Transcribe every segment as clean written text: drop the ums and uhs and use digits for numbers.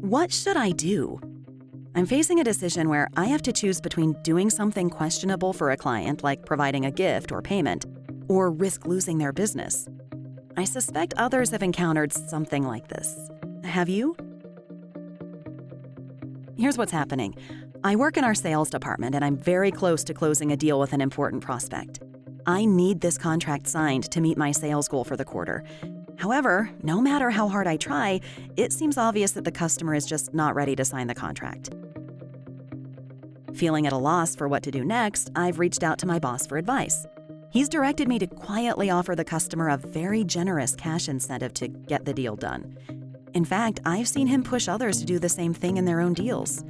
What should I do? I'm facing a decision where I have to choose between doing something questionable for a client, like providing a gift or payment, or risk losing their business. I suspect others have encountered something like this. Have you? Here's what's happening. I work in our sales department, and I'm very close to closing a deal with an important prospect. I need this contract signed to meet my sales goal for the quarter. However, no matter how hard I try, it seems obvious that the customer is just not ready to sign the contract. Feeling at a loss for what to do next, I've reached out to my boss for advice. He's directed me to quietly offer the customer a very generous cash incentive to get the deal done. In fact, I've seen him push others to do the same thing in their own deals.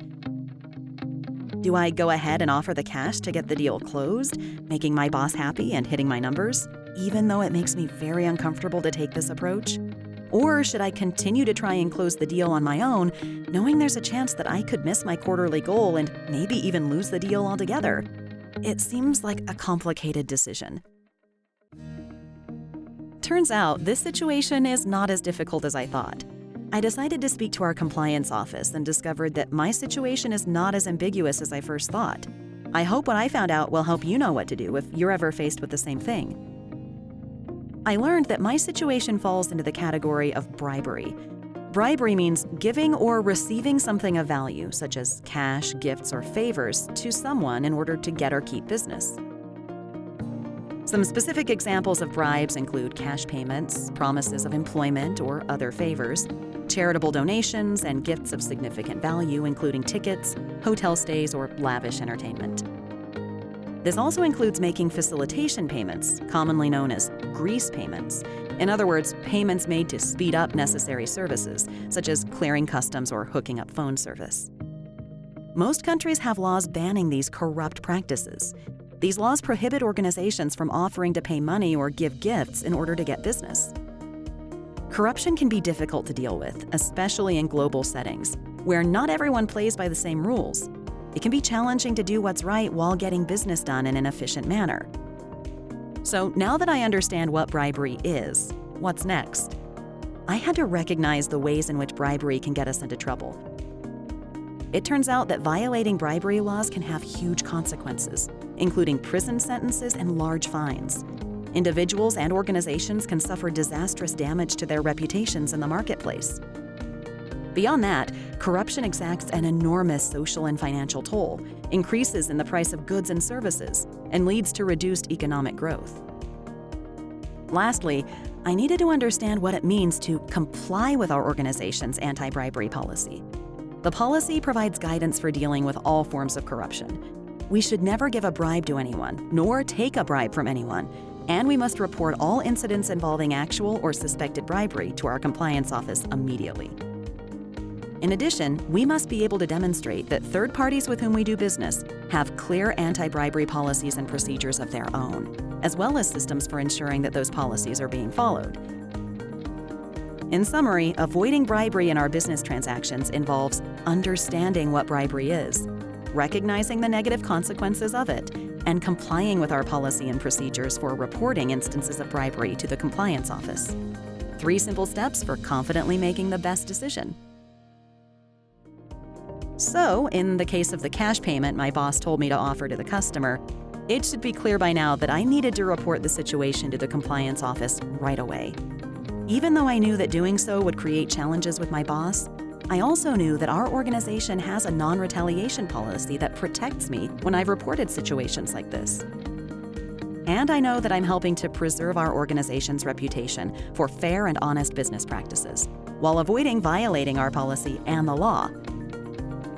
Do I go ahead and offer the cash to get the deal closed, making my boss happy and hitting my numbers, even though it makes me very uncomfortable to take this approach? Or should I continue to try and close the deal on my own, knowing there's a chance that I could miss my quarterly goal and maybe even lose the deal altogether? It seems like a complicated decision. Turns out, this situation is not as difficult as I thought. I decided to speak to our compliance office and discovered that my situation is not as ambiguous as I first thought. I hope what I found out will help you know what to do if you're ever faced with the same thing. I learned that my situation falls into the category of bribery. Bribery means giving or receiving something of value, such as cash, gifts, or favors, to someone in order to get or keep business. Some specific examples of bribes include cash payments, promises of employment or other favors, charitable donations, and gifts of significant value, including tickets, hotel stays, or lavish entertainment. This also includes making facilitation payments, commonly known as grease payments. In other words, payments made to speed up necessary services, such as clearing customs or hooking up phone service. Most countries have laws banning these corrupt practices. These laws prohibit organizations from offering to pay money or give gifts in order to get business. Corruption can be difficult to deal with, especially in global settings, where not everyone plays by the same rules. It can be challenging to do what's right while getting business done in an efficient manner. So now that I understand what bribery is, what's next? I had to recognize the ways in which bribery can get us into trouble. It turns out that violating bribery laws can have huge consequences, including prison sentences and large fines. Individuals and organizations can suffer disastrous damage to their reputations in the marketplace. Beyond that, corruption exacts an enormous social and financial toll, increases in the price of goods and services, and leads to reduced economic growth. Lastly, I needed to understand what it means to comply with our organization's anti-bribery policy. The policy provides guidance for dealing with all forms of corruption. We should never give a bribe to anyone, nor take a bribe from anyone, and we must report all incidents involving actual or suspected bribery to our compliance office immediately. In addition, we must be able to demonstrate that third parties with whom we do business have clear anti-bribery policies and procedures of their own, as well as systems for ensuring that those policies are being followed. In summary, avoiding bribery in our business transactions involves understanding what bribery is, recognizing the negative consequences of it, and complying with our policy and procedures for reporting instances of bribery to the compliance office. 3 simple steps for confidently making the best decision. So, in the case of the cash payment my boss told me to offer to the customer, it should be clear by now that I needed to report the situation to the compliance office right away. Even though I knew that doing so would create challenges with my boss, I also knew that our organization has a non-retaliation policy that protects me when I've reported situations like this. And I know that I'm helping to preserve our organization's reputation for fair and honest business practices, while avoiding violating our policy and the law.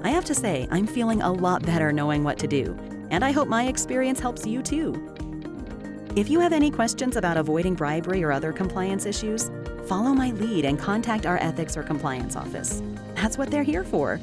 I have to say, I'm feeling a lot better knowing what to do, and I hope my experience helps you too. If you have any questions about avoiding bribery or other compliance issues, follow my lead and contact our ethics or compliance office. That's what they're here for.